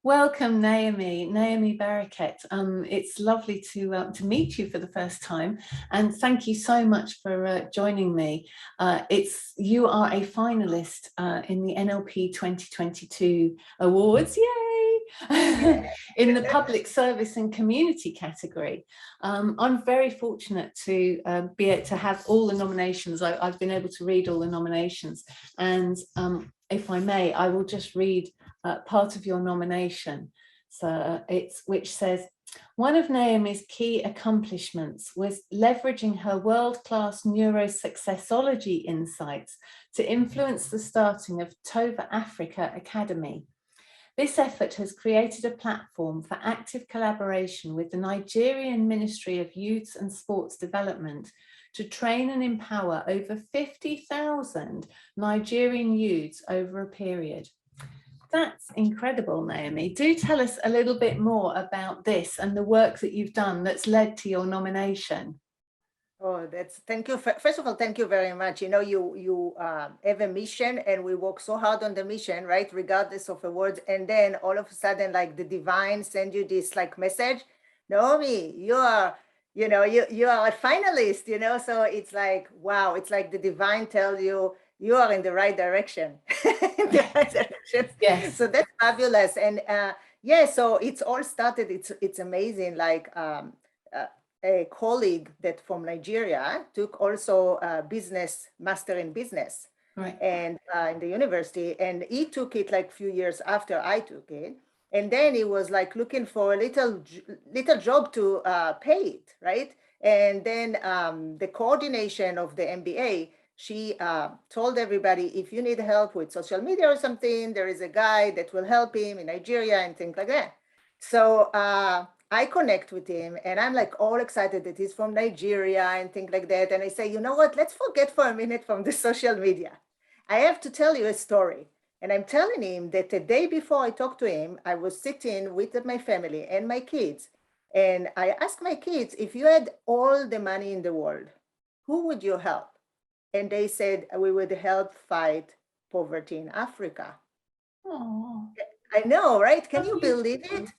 Welcome, Naomi Bareket. It's lovely to meet you for the first time, and thank you so much for joining me. You are a finalist in the NLP 2022 awards, yay! In the public service and community category. I'm very fortunate to be able to have all the nominations. I've been able to read all the nominations, and if I may, I will just read part of your nomination. So which says, one of Naomi's key accomplishments was leveraging her world-class neurosuccessology insights to influence the starting of Tova Africa Academy. This effort has created a platform for active collaboration with the Nigerian Ministry of Youth and Sports Development to train and empower over 50,000 Nigerian youths over a period. That's incredible, Naomi. Do tell us a little bit more about this and the work that you've done that's led to your nomination. Oh, thank you. First of all, thank you very much. You know, you have a mission, and we work so hard on the mission, right? Regardless of awards. And then all of a sudden, like the divine send you this like message, Naomi, you are a finalist, so it's like, wow, it's like the divine tells you, you are in the right direction. In the right direction. Yes. So that's fabulous. And yeah, so it's all started, it's amazing. Like a colleague that from Nigeria took also a business master in business, right, and in the university, and he took it like a few years after I took it. And then he was like looking for a little job to pay it, right? And then the coordination of the MBA, she told everybody, if you need help with social media or something, there is a guy that will help him in Nigeria and things like that. So I connect with him, and I'm like all excited that he's from Nigeria and things like that. And I say, you know what, let's forget for a minute from the social media. I have to tell you a story. And I'm telling him that the day before I talked to him, I was sitting with my family and my kids. And I asked my kids, if you had all the money in the world, who would you help? And they said, we would help fight poverty in Africa. oh, I know, right? Can you believe it?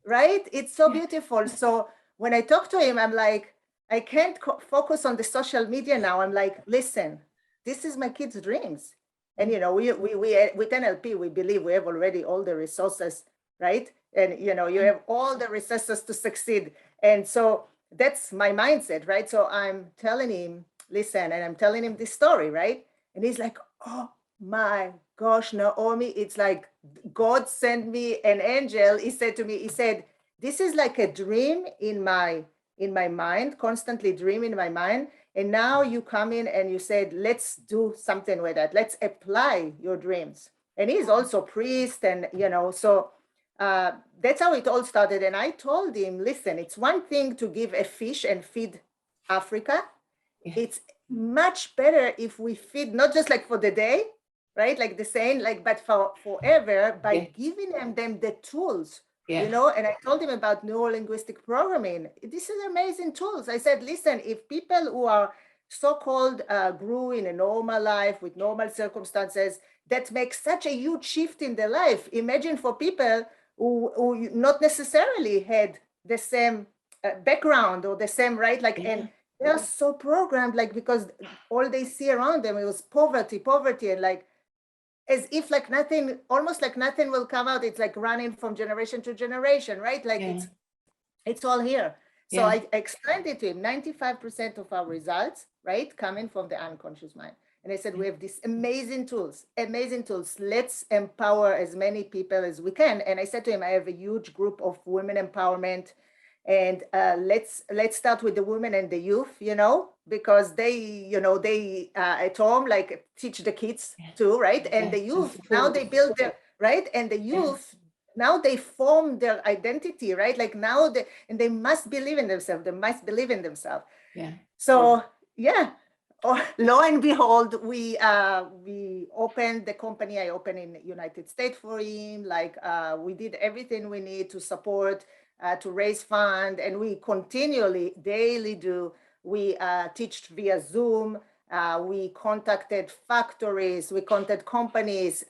Right? It's so beautiful. So when I talk to him, I'm like, I can't focus on the social media now. I'm like, listen, this is my kids' dreams. And, you know, we with NLP, we believe we have already all the resources, right? And, you know, you have all the resources to succeed. And so that's my mindset, right? So I'm telling him, listen, and I'm telling him this story, right? And he's like, oh my gosh, Naomi, it's like God sent me an angel. He said to me, he said, this is like a dream in my mind, constantly dream in my mind. And now you come in and you said, let's do something with that. Let's apply your dreams. And he's also a priest, and, you know, so that's how it all started. And I told him, listen, it's one thing to give a fish and feed Africa. Yeah. It's much better if we feed, not just like for the day, right? Like the saying, like, but for forever, by giving them the tools, you know. And I told him about neuro-linguistic programming. This is amazing tools. I said, listen, if people who are so-called grew in a normal life with normal circumstances, that makes such a huge shift in their life. Imagine for people who not necessarily had the same background or the same, right? Like, and they're so programmed, like, because all they see around them, it was poverty, and like, as if like nothing, almost like nothing will come out. It's like running from generation to generation, right? Like it's all here. So I explained it to him, 95% of our results, right, coming from the unconscious mind. And I said, we have these amazing tools. Let's empower as many people as we can. And I said to him, I have a huge group of women empowerment. And let's start with the women and the youth, you know, because they, you know, they at home, like teach the kids too, right? And the youth, now they build their, right? And the youth, now they form their identity, right? Like now, and they must believe in themselves. They must believe in themselves. Yeah. So, oh, lo and behold, we opened the company. I opened in the United States for him. Like we did everything we need to support, to raise funds, and we continually, daily do. We teach via Zoom. We contacted factories. We contacted companies.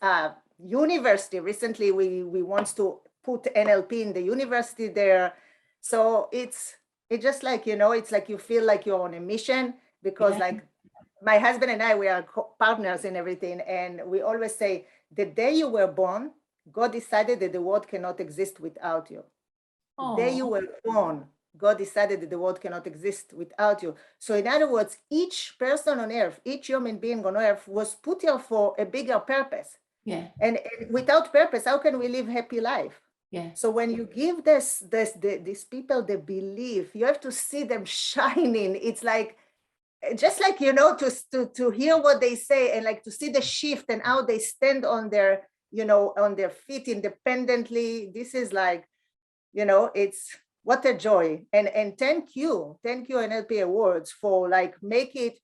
University. Recently, we want to put NLP in the university there. So it's just like, you know, it's like you feel like you're on a mission, because like my husband and I, we are partners in everything. And we always say, the day you were born, God decided that the world cannot exist without you. The day you were born, God decided that the world cannot exist without you. So in other words, each person on earth, each human being on earth was put here for a bigger purpose. Yeah. And without purpose, how can we live happy life? Yeah. So when you give these people the belief, you have to see them shining. It's like, just like, you know, to hear what they say, and like to see the shift and how they stand on their, you know, on their feet independently. This is like, you know, it's what a joy. And thank you NLP Awards for like make it,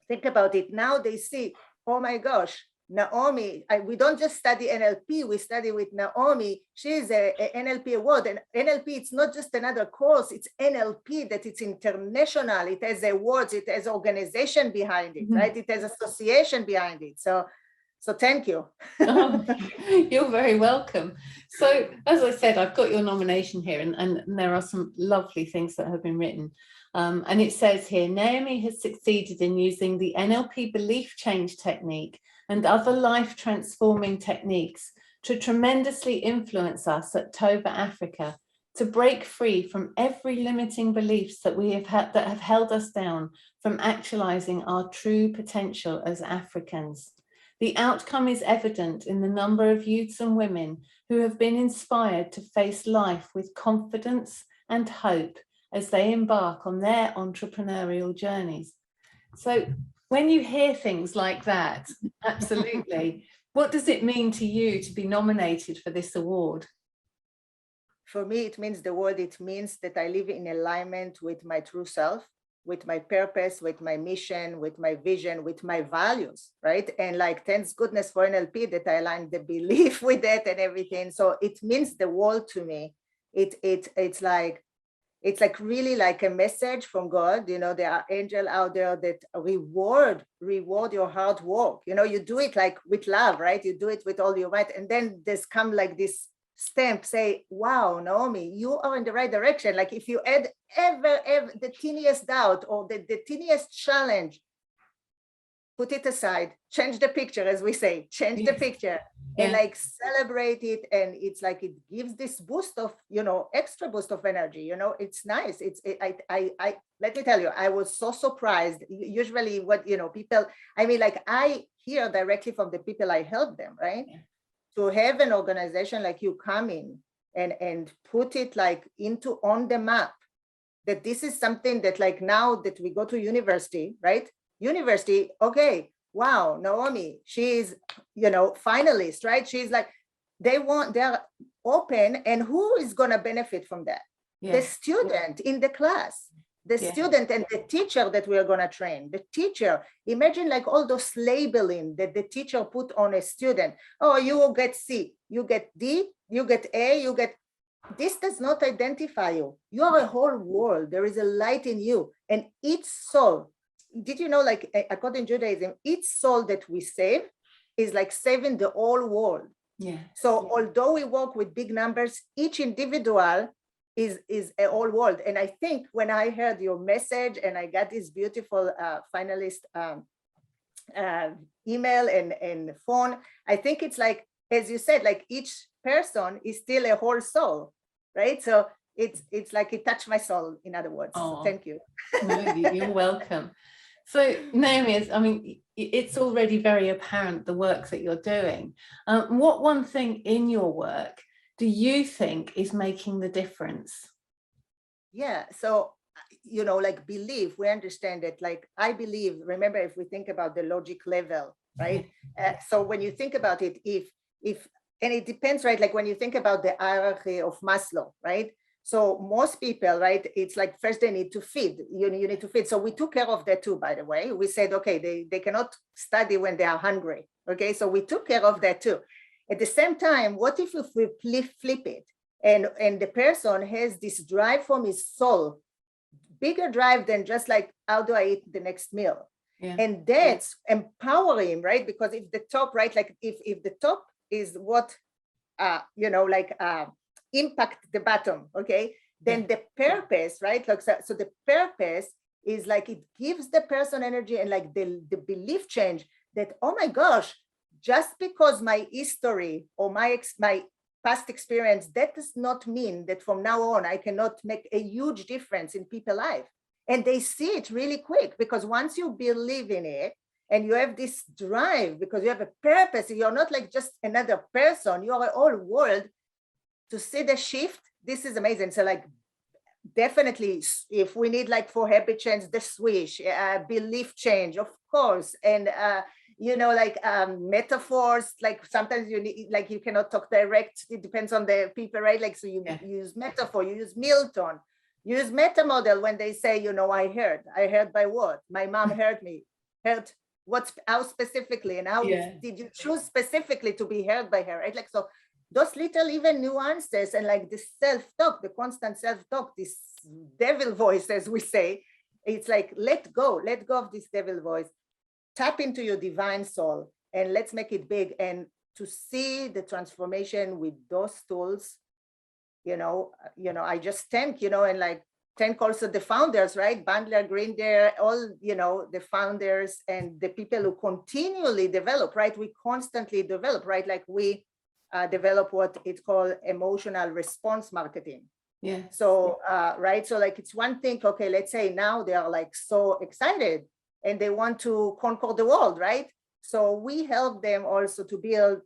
think about it. Now they see, oh my gosh, Naomi, we don't just study NLP, we study with Naomi. She's a NLP award, and NLP, it's not just another course, it's NLP that it's international. It has awards, it has organization behind it, right? It has association behind it. So thank you. Oh, you're very welcome. So as I said, I've got your nomination here, and there are some lovely things that have been written. And it says here, Naomi has succeeded in using the NLP belief change technique and other life transforming techniques to tremendously influence us at Tova Africa, to break free from every limiting beliefs that we have had that have held us down from actualizing our true potential as Africans. The outcome is evident in the number of youths and women who have been inspired to face life with confidence and hope as they embark on their entrepreneurial journeys. So when you hear things like that, absolutely, what does it mean to you to be nominated for this award? For me, it means the world. It means that I live in alignment with my true self, with my purpose, with my mission, with my vision, with my values, right? And like, thanks goodness for NLP that I aligned the belief with that and everything. So it means the world to me. It's like really like a message from God. You know, there are angels out there that reward your hard work. You know, you do it like with love, right? You do it with all your might. And then there's come like this stamp, say, wow, Naomi, you are in the right direction. Like if you add ever the teeniest doubt or the teeniest challenge, put it aside, change the picture, as we say, change the picture, and like celebrate it. And it's like, it gives this boost of, you know, extra boost of energy. You know, it's nice. I let me tell you, I was so surprised. Usually what, you know, people, I mean, like I hear directly from the people I help them, right? To have an organization like you come in and put it like into on the map, that this is something that like now that we go to university, right? University, okay, wow, Naomi, she's, you know, finalist, right? She's like, they're open, and who is gonna benefit from that? The student in the class, the student and the teacher that we are gonna train. The teacher, imagine like all those labeling that the teacher put on a student. Oh, you will get C, you get D, you get A, you get, this does not identify you. You are a whole world. There is a light in you, and each soul, did you know, like according to Judaism, each soul that we save is like saving the whole world. So although we work with big numbers, each individual is a whole world. And I think when I heard your message and I got this beautiful finalist email and phone, I think it's like, as you said, like each person is still a whole soul, right? So it's like it touched my soul, in other words. So thank you. No, you're welcome. So Naomi, I mean, it's already very apparent the work that you're doing. What one thing in your work do you think is making the difference? Yeah, so, you know, like believe, we understand that, like, I believe, remember, if we think about the logic level, right? So when you think about it, if, and it depends, right? Like when you think about the hierarchy of Maslow, right? So most people, right, it's like first they need to feed, you need to feed. So we took care of that too, by the way. We said, okay, they cannot study when they are hungry. Okay, so we took care of that too. At the same time, what if we flip it and the person has this drive from his soul, bigger drive than just like, how do I eat the next meal? And that's empowering, right? Because if the top, right, like if the top is what impact the bottom, okay? Then the purpose, right? Like, so the purpose is like, it gives the person energy and like the belief change that, oh my gosh, just because my history or my past experience, that does not mean that from now on, I cannot make a huge difference in people's life. And they see it really quick, because once you believe in it and you have this drive, because you have a purpose, you're not like just another person, you are a whole world, to see the shift. This is amazing. So like, definitely, if we need like for habit change, the switch, belief change, of course. And, metaphors, like sometimes you need, like you cannot talk direct, it depends on the people, right? Like, so you use metaphor, you use Milton, you use meta model when they say, I heard by what? My mom heard me, heard what, how specifically, and how did you choose specifically to be heard by her, right? Like, so those little even nuances, and like the self-talk, the constant self-talk, this devil voice, as we say, it's like, let go of this devil voice, tap into your divine soul, and let's make it big. And to see the transformation with those tools, I just thank, and like thank also the founders, right? Bandler, Grinder, all, the founders and the people who continually develop, right? We constantly develop, right? Like we develop what it's called emotional response marketing. Yeah. So, right. So like, it's one thing, okay, let's say now they are like so excited and they want to conquer the world, right? So we help them also to build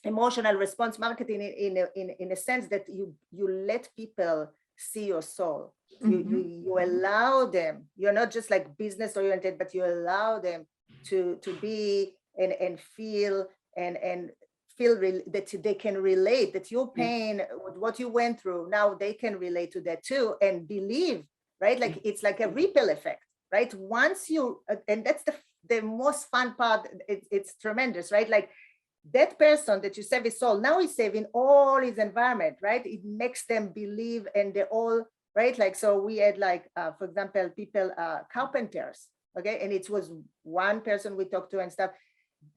emotional response marketing in a sense that you let people see your soul. You allow them, you're not just like business oriented, but you allow them to be and feel and feel that they can relate, that your pain, what you went through, now they can relate to that too, and believe, right? Like it's like a ripple effect, right? Once you, and that's the most fun part, it's tremendous, right? Like that person that you save his soul, now he's saving all his environment, right? It makes them believe, and they all, right? Like, so we had like, for example, people, carpenters, okay? And it was one person we talked to and stuff.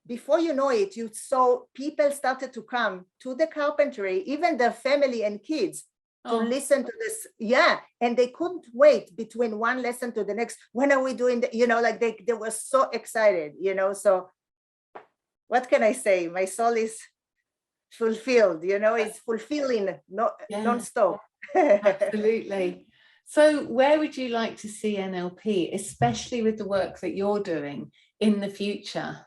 Before you know it, you saw people started to come to the carpentry, even their family and kids, to listen to this. Yeah. And they couldn't wait between one lesson to the next. When are we doing the, like they were so excited, so what can I say? My soul is fulfilled, it's fulfilling, non-stop. Absolutely. So where would you like to see NLP, especially with the work that you're doing in the future?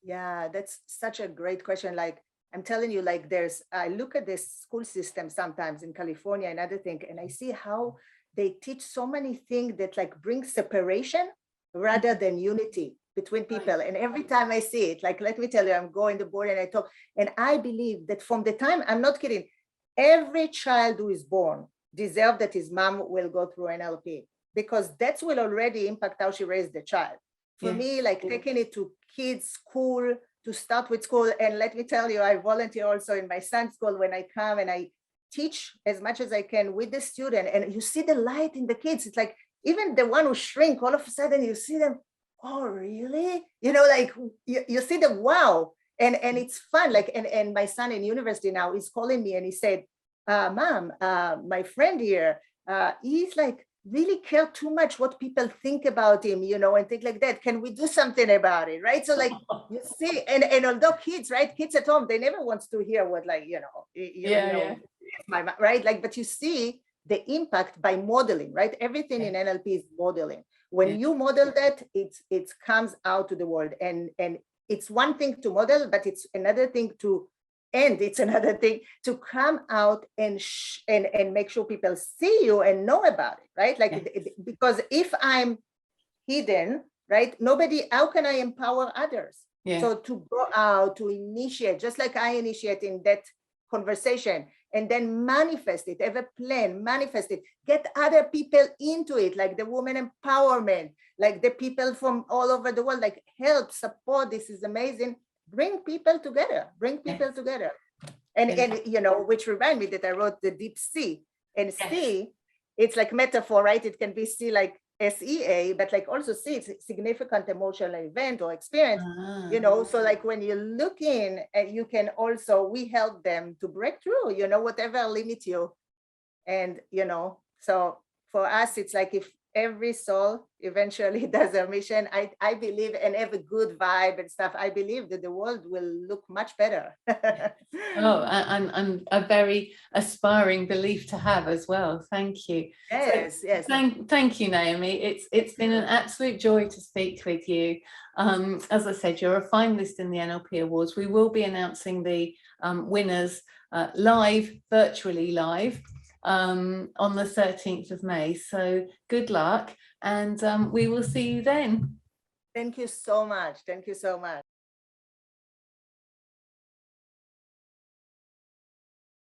Yeah, that's such a great question. Like, I'm telling you, like I look at this school system sometimes in California and other things, and I see how they teach so many things that like bring separation rather than unity between people. And every time I see it, like, let me tell you, I'm going to board and I talk, and I believe that from the time, I'm not kidding, every child who is born deserves that his mom will go through NLP, because that will already impact how she raised the child. For me, like taking it to kids' school, to start with school. And let me tell you, I volunteer also in my son's school when I come and I teach as much as I can with the student. And you see the light in the kids. It's like, even the one who shrink, all of a sudden you see them, oh, really? Like you see the wow. And it's fun. Like, and my son in university now is calling me and he said, Mom, my friend here, he's like, really care too much what people think about him, and things like that. Can we do something about it, right? So like, you see, and although kids, right, kids at home, they never want to hear what, like, right? Like, but you see the impact by modeling, right? Everything in NLP is modeling. When you model that, it comes out to the world, and it's one thing to model, but it's another thing to, and it's another thing to come out and make sure people see you and know about it, right? Like, because if I'm hidden, right, how can I empower others? So to go out, to initiate, just like I initiate in that conversation, and then manifest it, have a plan, manifest it, get other people into it, like the women empowerment, like the people from all over the world, like help, support, this is amazing. Bring people together, And which remind me that I wrote the deep sea, and sea, it's like metaphor, right? It can be sea like SEA, but like also see it's significant emotional event or experience, Ah. you know, so like when you look in, you can also, we help them to break through, you know, whatever limit you. And, you know, so for us, it's like if every soul eventually does their mission, I believe, and have a good vibe and stuff, I believe that the world will look much better. Oh, and a very aspiring belief to have as well. Thank you. Yes, So, yes. thank you, Naomi. It's been an absolute joy to speak with you. As I said, you're a finalist in the NLP Awards. We will be announcing the winners live, virtually live, on the 13th of May. So good luck, and we will see you then. Thank you so much. Thank you so much.